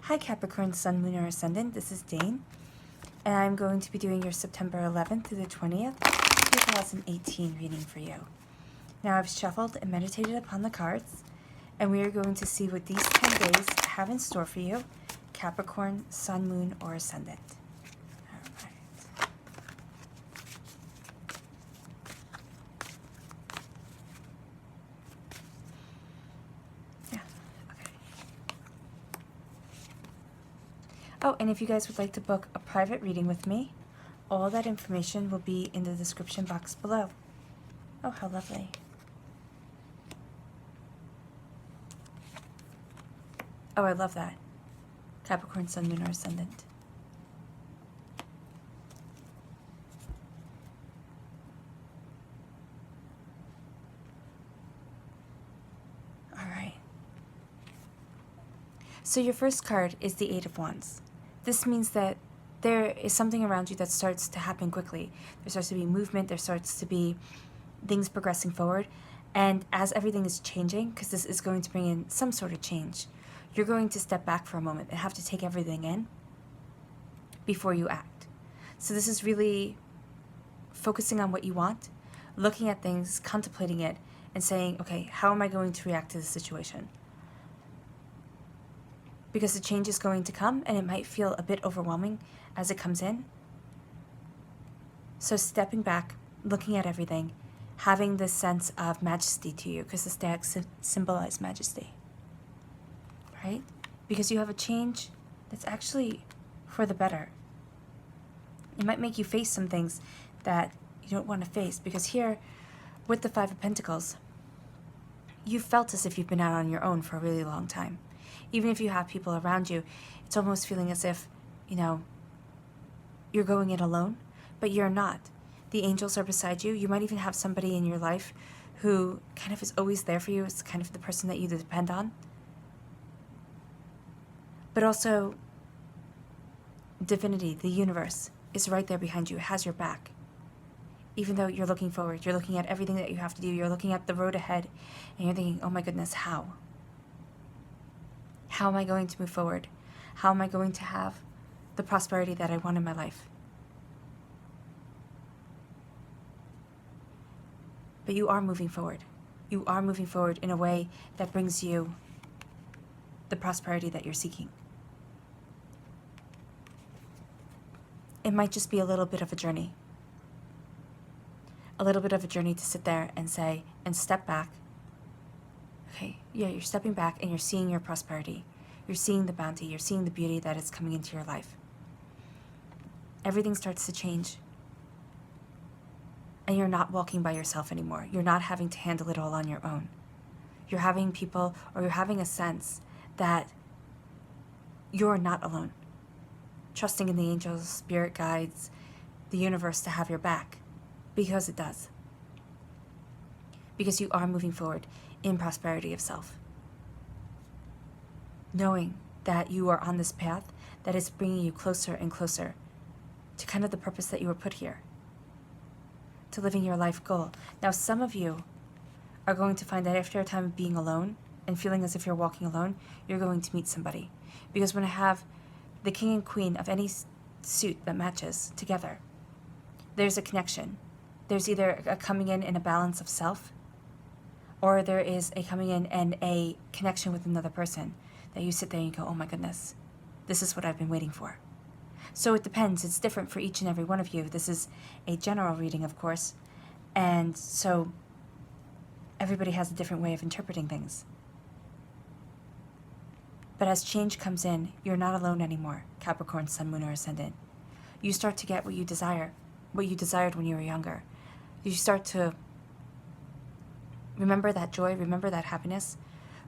Hi Capricorn, Sun, Moon, or Ascendant. This is Dane, and I'm going to be doing your September 11th through the 20th, 2018 reading for you. Now I've shuffled and meditated upon the cards, and we are going to see what these 10 days have in store for you, Capricorn, Sun, Moon, or Ascendant. All right. Yeah, okay. Oh, and if you guys would like to book a private reading with me, all that information will be in the description box below. Oh, how lovely. Oh, I love that. Capricorn, Sun, Moon, or Ascendant. All right. So your first card is the Eight of Wands. This means that there is something around you that starts to happen quickly. There starts to be movement, there starts to be things progressing forward. And as everything is changing, because this is going to bring in some sort of change, you're going to step back for a moment and have to take everything in before you act. So this is really focusing on what you want, looking at things, contemplating it, and saying, okay, how am I going to react to this situation? Because the change is going to come and it might feel a bit overwhelming as it comes in. So stepping back, looking at everything, having this sense of majesty to you, because the stacks symbolize majesty, right? Because you have a change that's actually for the better. It might make you face some things that you don't want to face, because here, with the Five of Pentacles, you've felt as if you've been out on your own for a really long time. Even if you have people around you, it's almost feeling as if, you're going it alone, but you're not. The angels are beside you. You might even have somebody in your life who kind of is always there for you. It's kind of the person that you depend on. But also, divinity, the universe, is right there behind you. It has your back. Even though you're looking forward, you're looking at everything that you have to do, you're looking at the road ahead, and you're thinking, oh my goodness, how? How am I going to move forward? How am I going to have the prosperity that I want in my life? But you are moving forward. You are moving forward in a way that brings you the prosperity that you're seeking. It might just be a little bit of a journey. A little bit of a journey to sit there and say, and step back. Okay, yeah, you're stepping back and you're seeing your prosperity. You're seeing the bounty. You're seeing the beauty that is coming into your life. Everything starts to change. And you're not walking by yourself anymore. You're not having to handle it all on your own. You're having people, or you're having a sense that you're not alone. Trusting in the angels, spirit guides, the universe to have your back. Because it does. Because you are moving forward in prosperity of self. Knowing that you are on this path that is bringing you closer and closer to kind of the purpose that you were put here. To living your life goal. Now, some of you are going to find that after a time of being alone and feeling as if you're walking alone, you're going to meet somebody. Because when I have the king and queen of any suit that matches together, there's a connection. There's either a coming in a balance of self, or there is a coming in and a connection with another person that you sit there and you go, oh my goodness, this is what I've been waiting for. So it depends. It's different for each and every one of you. This is a general reading, of course, and so everybody has a different way of interpreting things. But as change comes in, you're not alone anymore, Capricorn, Sun, Moon, or Ascendant. You start to get what you desire, what you desired when you were younger. You start to remember that joy, remember that happiness,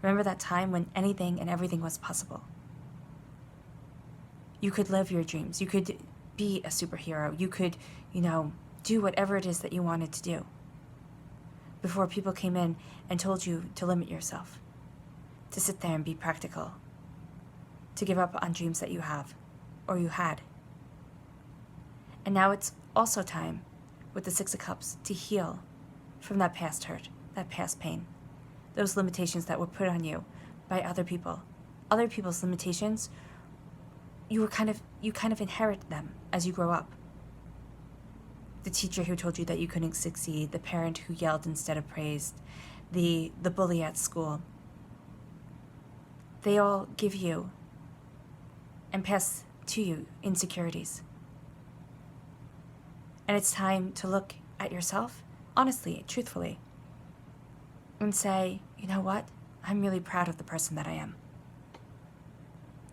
remember that time when anything and everything was possible. You could live your dreams. You could be a superhero. You could, do whatever it is that you wanted to do. Before people came in and told you to limit yourself, to sit there and be practical, to give up on dreams that you have or you had. And now it's also time, with the Six of Cups, to heal from that past hurt, that past pain, those limitations that were put on you by other people. Other people's limitations you kind of inherit them as you grow up. The teacher who told you that you couldn't succeed, the parent who yelled instead of praised, the bully at school. They all give you and pass to you insecurities. And it's time to look at yourself, honestly, truthfully, and say, you know what? I'm really proud of the person that I am.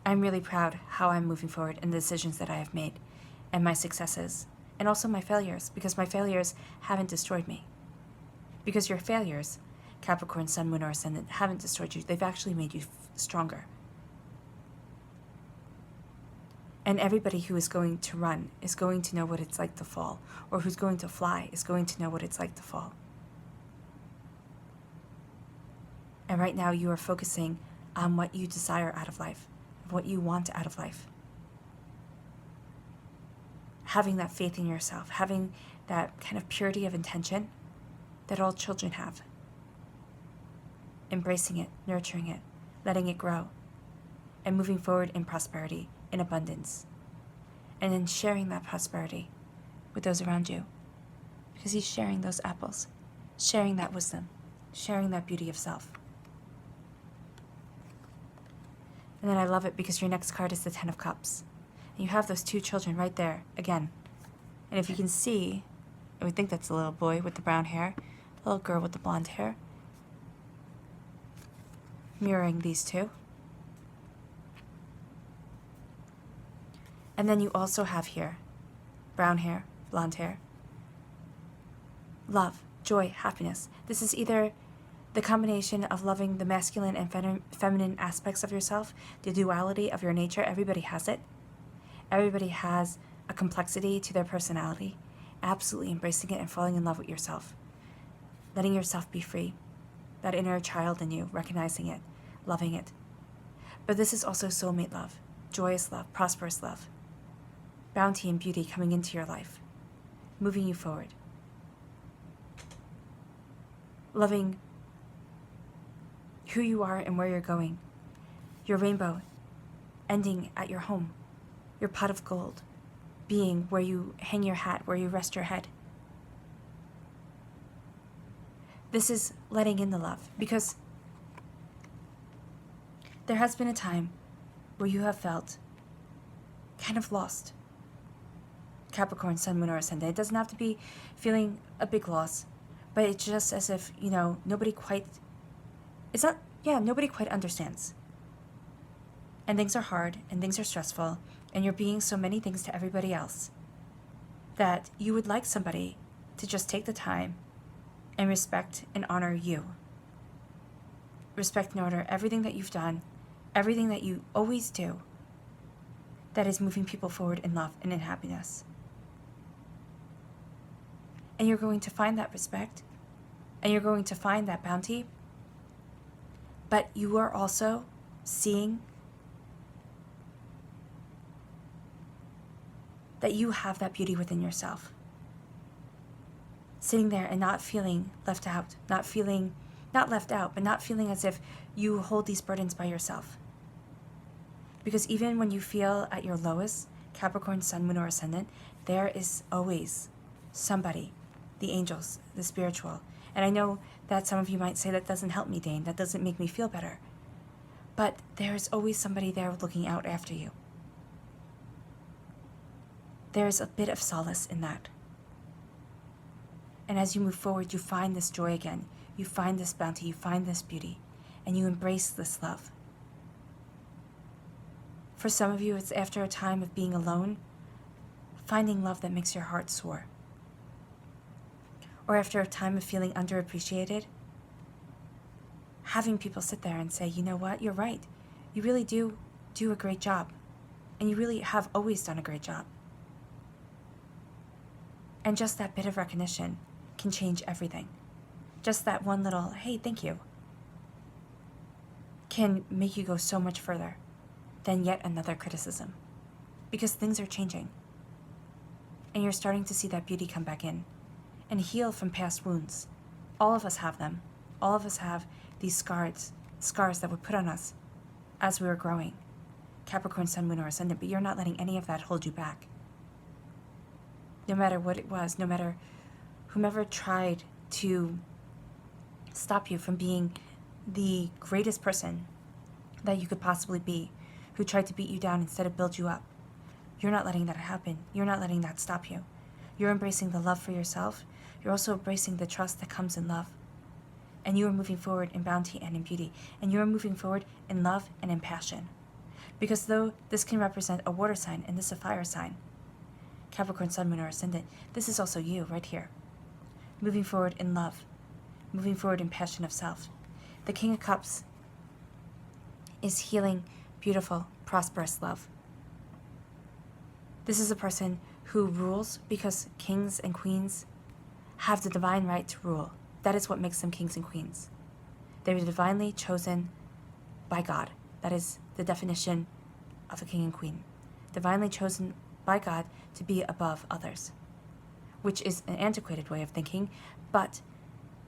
I'm really proud how I'm moving forward and the decisions that I have made and my successes and also my failures, because my failures haven't destroyed me. Because your failures, Capricorn, Sun, Moon, or Ascendant, haven't destroyed you. They've actually made you stronger. And everybody who is going to run is going to know what it's like to fall, or who's going to fly is going to know what it's like to fall. And right now you are focusing on what you desire out of life, what you want out of life. Having that faith in yourself, having that kind of purity of intention that all children have. Embracing it, nurturing it, letting it grow, and moving forward in prosperity, in abundance. And then sharing that prosperity with those around you. Because he's sharing those apples, sharing that wisdom, sharing that beauty of self. And then I love it because your next card is the Ten of Cups. And you have those two children right there, again. And if you can see, I would think that's a little boy with the brown hair, a little girl with the blonde hair, mirroring these two. And then you also have here, brown hair, blonde hair, love, joy, happiness. This is either the combination of loving the masculine and feminine aspects of yourself, the duality of your nature. Everybody has it. Everybody has a complexity to their personality. Absolutely embracing it and falling in love with yourself. Letting yourself be free. That inner child in you, recognizing it, loving it. But this is also soulmate love, joyous love, prosperous love. Bounty and beauty coming into your life, moving you forward. Loving who you are and where you're going. Your rainbow ending at your home. Your pot of gold being where you hang your hat, where you rest your head. This is letting in the love, because there has been a time where you have felt kind of lost. Capricorn, Sun, Moon, or Ascendant. It doesn't have to be feeling a big loss, but it's just as if, nobody quite understands. And things are hard, and things are stressful, and you're being so many things to everybody else that you would like somebody to just take the time and respect and honor you. Respect and honor everything that you've done, everything that you always do that is moving people forward in love and in happiness. And you're going to find that respect, and you're going to find that bounty, but you are also seeing that you have that beauty within yourself. Sitting there and not feeling left out, not left out, but not feeling as if you hold these burdens by yourself. Because even when you feel at your lowest, Capricorn, Sun, Moon, or Ascendant, there is always somebody, the angels, the spiritual. And I know that some of you might say, that doesn't help me, Dane, that doesn't make me feel better. But there's always somebody there looking out after you. There's a bit of solace in that. And as you move forward, you find this joy again. You find this bounty, you find this beauty, and you embrace this love. For some of you, it's after a time of being alone, finding love that makes your heart soar. Or after a time of feeling underappreciated, having people sit there and say, you know what, you're right. You really do a great job. And you really have always done a great job. And just that bit of recognition can change everything. Just that one little, hey, thank you, can make you go so much further than yet another criticism. Because things are changing. And you're starting to see that beauty come back in and heal from past wounds. All of us have them. All of us have these scars that were put on us as we were growing. Capricorn, Sun, Moon, or Ascendant, but you're not letting any of that hold you back. No matter what it was, no matter whomever tried to stop you from being the greatest person that you could possibly be, who tried to beat you down instead of build you up, you're not letting that happen. You're not letting that stop you. You're embracing the love for yourself. You're also embracing the trust that comes in love. And you are moving forward in bounty and in beauty. And you are moving forward in love and in passion. Because though this can represent a water sign and this a fire sign, Capricorn, Sun, Moon, or Ascendant, this is also you right here. Moving forward in love. Moving forward in passion of self. The King of Cups is healing, beautiful, prosperous love. This is a person who rules because kings and queens have the divine right to rule. That is what makes them kings and queens. They were divinely chosen by God. That is the definition of a king and queen. Divinely chosen by God to be above others, which is an antiquated way of thinking, but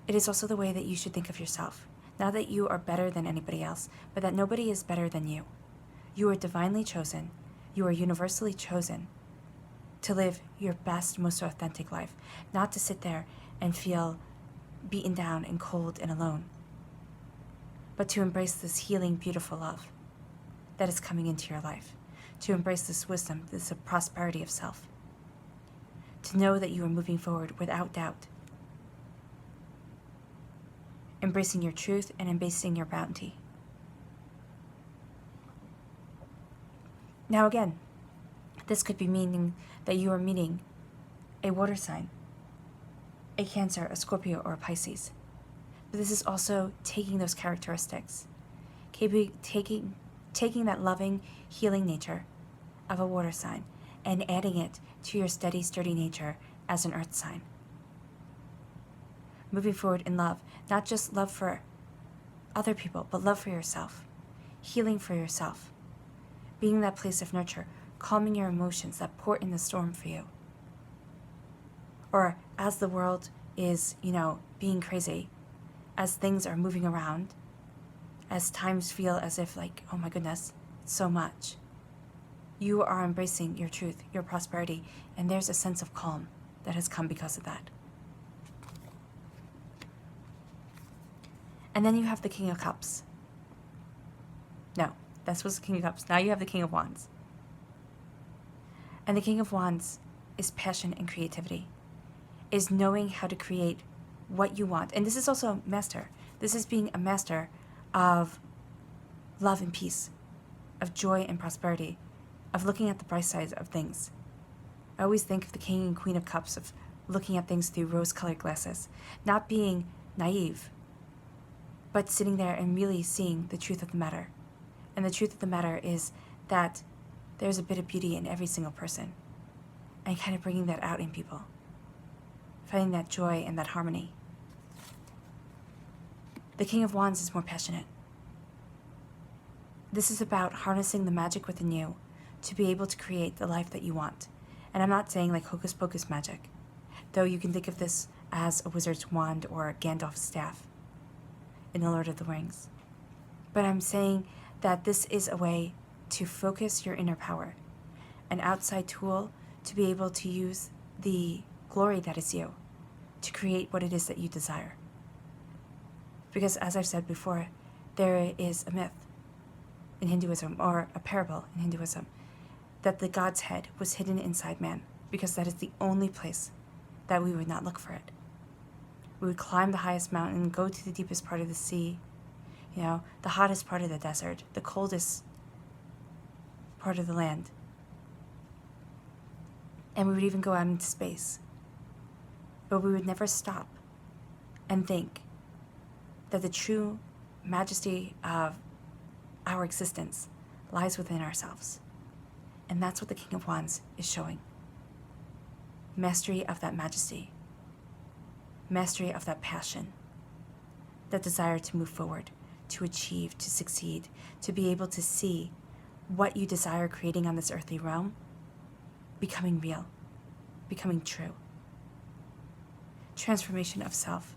it is also the way that you should think of yourself. Not that you are better than anybody else, but that nobody is better than you. You are divinely chosen. You are universally chosen to live your best, most authentic life, not to sit there and feel beaten down and cold and alone, but to embrace this healing, beautiful love that is coming into your life, to embrace this wisdom, this prosperity of self, to know that you are moving forward without doubt, embracing your truth and embracing your bounty. Now again, this could be meaning that you are meeting a water sign, a Cancer, a Scorpio, or a Pisces. But this is also taking those characteristics, taking that loving, healing nature of a water sign and adding it to your steady, sturdy nature as an earth sign. Moving forward in love, not just love for other people, but love for yourself, healing for yourself, being that place of nurture, calming your emotions, that port in the storm for you. Or as the world is, being crazy, as things are moving around, as times feel as if like, oh my goodness, it's so much. You are embracing your truth, your prosperity, and there's a sense of calm that has come because of that. And then you have the King of Cups. No, that was the King of Cups. Now you have the King of Wands. And the King of Wands is passion and creativity, is knowing how to create what you want. And this is also master. This is being a master of love and peace, of joy and prosperity, of looking at the bright sides of things. I always think of the King and Queen of Cups, of looking at things through rose-colored glasses, not being naive, but sitting there and really seeing the truth of the matter. And the truth of the matter is that there's a bit of beauty in every single person, and kind of bringing that out in people, finding that joy and that harmony. The King of Wands is more passionate. This is about harnessing the magic within you to be able to create the life that you want. And I'm not saying like hocus pocus magic, though you can think of this as a wizard's wand or Gandalf's staff in The Lord of the Rings. But I'm saying that this is a way to focus your inner power, an outside tool to be able to use the glory that is you to create what it is that you desire. Because as I've said before, there is a myth in Hinduism, or a parable in Hinduism, that the God's head was hidden inside man, because that is the only place that we would not look for it. We would climb the highest mountain, go to the deepest part of the sea, the hottest part of the desert, the coldest part of the land. And we would even go out into space. But we would never stop and think that the true majesty of our existence lies within ourselves. And that's what the King of Wands is showing. Mastery of that majesty. Mastery of that passion. That desire to move forward, to achieve, to succeed, to be able to see what you desire creating on this earthly realm becoming real, becoming true. Transformation of self.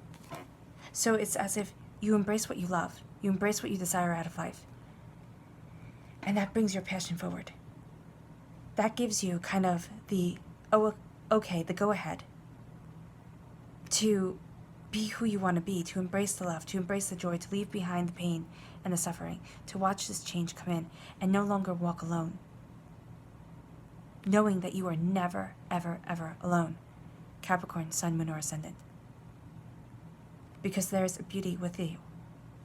So it's as if you embrace what you love, you embrace what you desire out of life. And that brings your passion forward. That gives you kind of the, oh, okay, the go-ahead to be who you want to be, to embrace the love, to embrace the joy, to leave behind the pain and the suffering, to watch this change come in and no longer walk alone. Knowing that you are never, ever, ever alone. Capricorn, Sun, Moon, or Ascendant. Because there is a beauty with you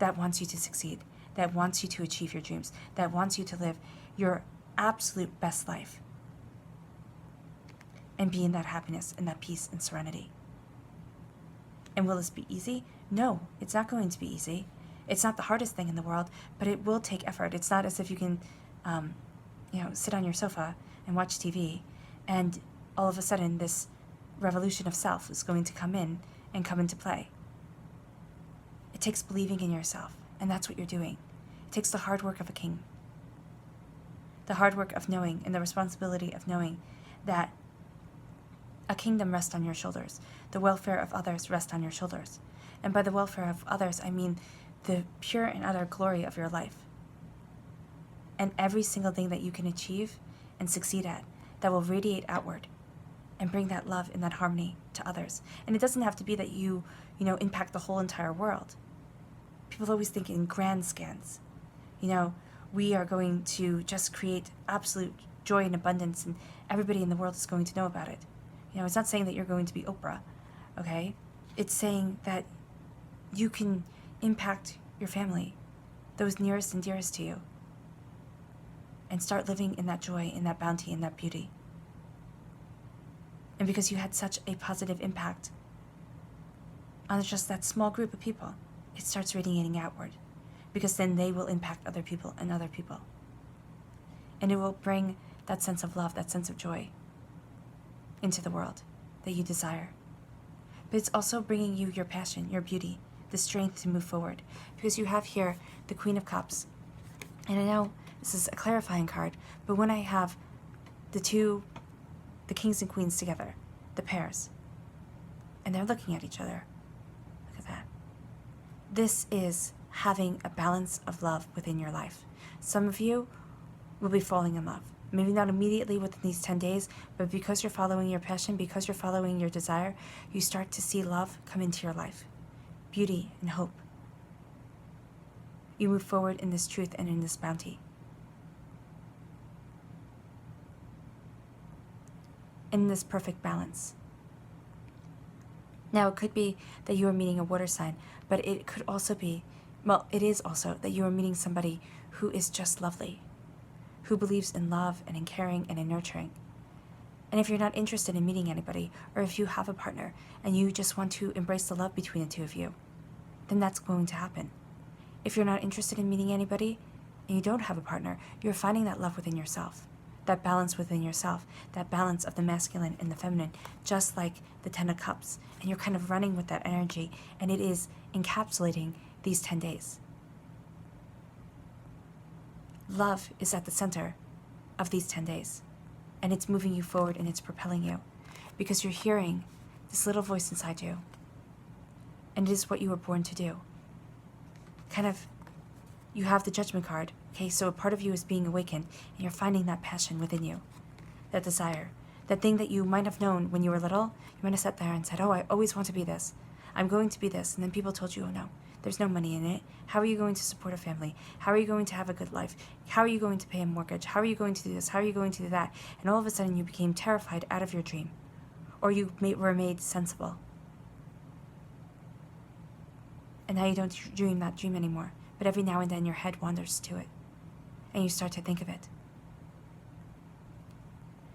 that wants you to succeed, that wants you to achieve your dreams, that wants you to live your absolute best life and be in that happiness and that peace and serenity. And will this be easy? No, it's not going to be easy. It's not the hardest thing in the world, but it will take effort. It's not as if you can, sit on your sofa and watch TV and all of a sudden this revolution of self is going to come in and come into play. It takes believing in yourself, and that's what you're doing. It takes the hard work of a king. The hard work of knowing and the responsibility of knowing that a kingdom rests on your shoulders. The welfare of others rests on your shoulders. And by the welfare of others, I mean the pure and utter glory of your life. And every single thing that you can achieve and succeed at that will radiate outward and bring that love and that harmony to others. And it doesn't have to be that you impact the whole entire world. People always think in grand scans. We are going to just create absolute joy and abundance and everybody in the world is going to know about it. It's not saying that you're going to be Oprah, okay? It's saying that you can impact your family, those nearest and dearest to you, and start living in that joy, in that bounty, in that beauty. And because you had such a positive impact on just that small group of people, it starts radiating outward, because then they will impact other people and other people. And it will bring that sense of love, that sense of joy into the world that you desire. But it's also bringing you your passion, your beauty, the strength to move forward. Because you have here the Queen of Cups. And I know this is a clarifying card, but when I have the kings and queens together, the pairs, and they're looking at each other, look at that. This is having a balance of love within your life. Some of you will be falling in love. Maybe not immediately within these 10 days, but because you're following your passion, because you're following your desire, you start to see love come into your life. Beauty and hope. You move forward in this truth and in this bounty. In this perfect balance. Now, it could be that you are meeting a water sign, but it could also be, it is also that you are meeting somebody who is just lovely, who believes in love and in caring and in nurturing. And if you're not interested in meeting anybody, or if you have a partner and you just want to embrace the love between the two of you, then that's going to happen. If you're not interested in meeting anybody and you don't have a partner, you're finding that love within yourself, that balance within yourself, that balance of the masculine and the feminine, just like the 10 of Cups. And you're kind of running with that energy, and it is encapsulating these 10 days. Love is at the center of these 10 days, and it's moving you forward and it's propelling you because you're hearing this little voice inside you, and it is what you were born to do. You have the Judgment card, okay? So a part of you is being awakened, and you're finding that passion within you, that desire, that thing that you might have known when you were little. You might have sat there and said, oh, I always want to be this. I'm going to be this. And then people told you, oh no, there's no money in it. How are you going to support a family? How are you going to have a good life? How are you going to pay a mortgage? How are you going to do this? How are you going to do that? And all of a sudden you became terrified out of your dream, or you were made sensible. And now you don't dream that dream anymore. But every now and then your head wanders to it, and you start to think of it.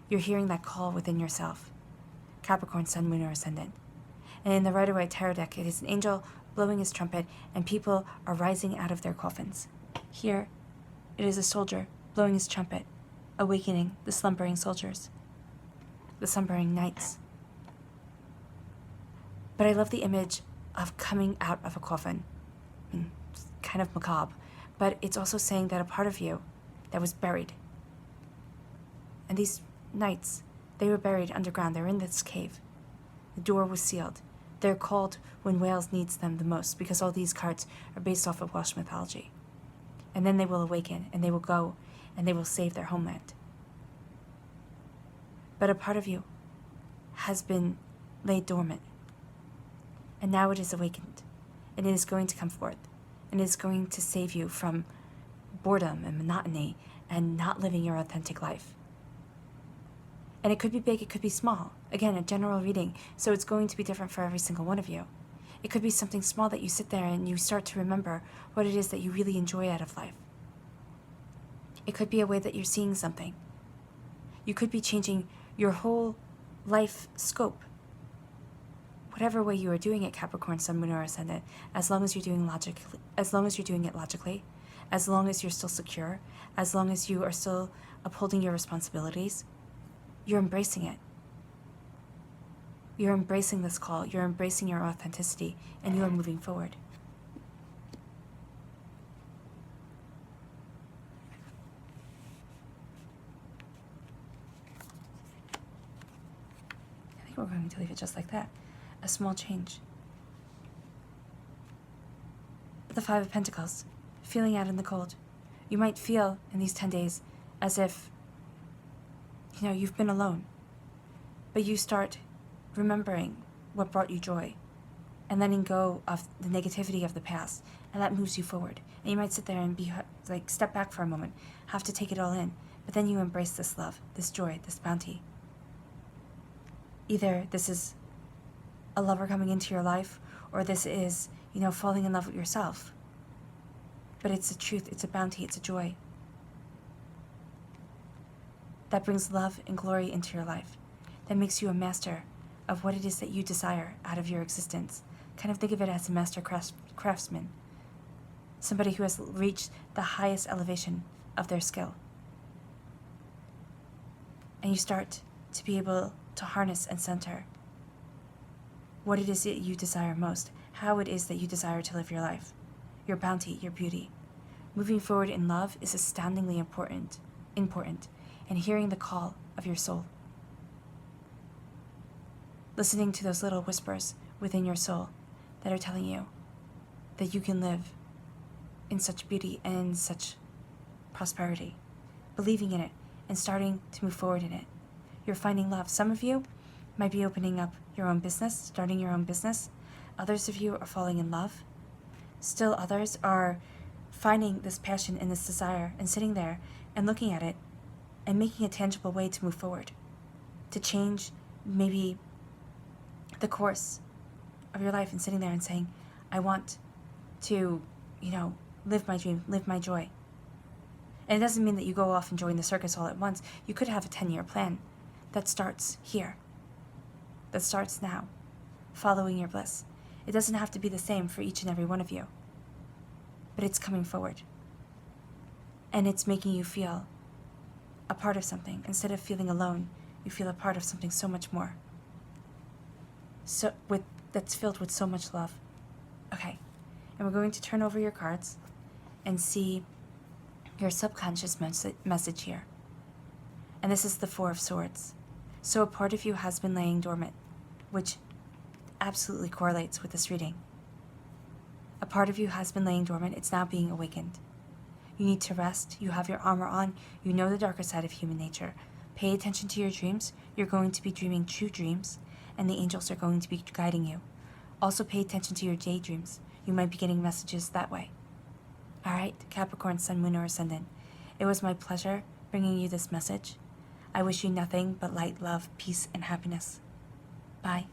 You're hearing that call within yourself. Capricorn, Sun, Moon, or Ascendant. And in the Rider-Waite Tarot deck, it is an angel blowing his trumpet, and people are rising out of their coffins. Here, it is a soldier blowing his trumpet, awakening the slumbering soldiers, the slumbering knights. But I love the image of coming out of a coffin. It's kind of macabre, but it's also saying that a part of you that was buried. And these knights, they were buried underground. They're in this cave. The door was sealed. They're called when Wales needs them the most, because all these cards are based off of Welsh mythology. And then they will awaken, and they will go, and they will save their homeland. But a part of you has been laid dormant, and now it is awakened, and it is going to come forth, and it is going to save you from boredom and monotony and not living your authentic life. And it could be big, it could be small. Again, a general reading, so it's going to be different for every single one of you. It could be something small that you sit there and you start to remember what it is that you really enjoy out of life. It could be a way that you're seeing something. You could be changing your whole life scope. Whatever way you are doing it, Capricorn, Sun, Moon, or Ascendant, as long as you're doing it logically, as long as you're still secure, as long as you are still upholding your responsibilities, you're embracing it. You're embracing this call, you're embracing your authenticity, and you are moving forward. I think we're going to leave it just like that. A small change. The Five of Pentacles. Feeling out in the cold. You might feel in these 10 days as if, you've been alone. But you start remembering what brought you joy and letting go of the negativity of the past, and that moves you forward. And you might sit there and be like, step back for a moment, have to take it all in, but then you embrace this love, this joy, this bounty. Either this is a lover coming into your life, or this is, falling in love with yourself. But it's a truth, it's a bounty, it's a joy that brings love and glory into your life, that makes you a master of what it is that you desire out of your existence. Kind of think of it as a master craftsman, somebody who has reached the highest elevation of their skill. And you start to be able to harness and center what it is that you desire most, how it is that you desire to live your life, your bounty, your beauty. Moving forward in love is astoundingly important, and hearing the call of your soul. Listening to those little whispers within your soul that are telling you that you can live in such beauty and in such prosperity. Believing in it and starting to move forward in it. You're finding love. Some of you might be opening up your own business, starting your own business. Others of you are falling in love. Still others are finding this passion and this desire and sitting there and looking at it and making a tangible way to move forward, to change maybe the course of your life, and sitting there and saying, I want to, live my dream, live my joy. And it doesn't mean that you go off and join the circus all at once. You could have a 10-year plan that starts here, that starts now, following your bliss. It doesn't have to be the same for each and every one of you, but it's coming forward. And it's making you feel a part of something. Instead of feeling alone, you feel a part of something so much more. That's filled with so much love. Okay, and we're going to turn over your cards and see your subconscious message here. And this is the Four of Swords. So a part of you has been laying dormant, which absolutely correlates with this reading. A part of you has been laying dormant. It's now being awakened. You need to rest. You have your armor on. You know the darker side of human nature. Pay attention to your dreams. You're going to be dreaming true dreams, and the angels are going to be guiding you. Also pay attention to your daydreams. You might be getting messages that way. All right, Capricorn, Sun, Moon, or Ascendant. It was my pleasure bringing you this message. I wish you nothing but light, love, peace, and happiness. Bye.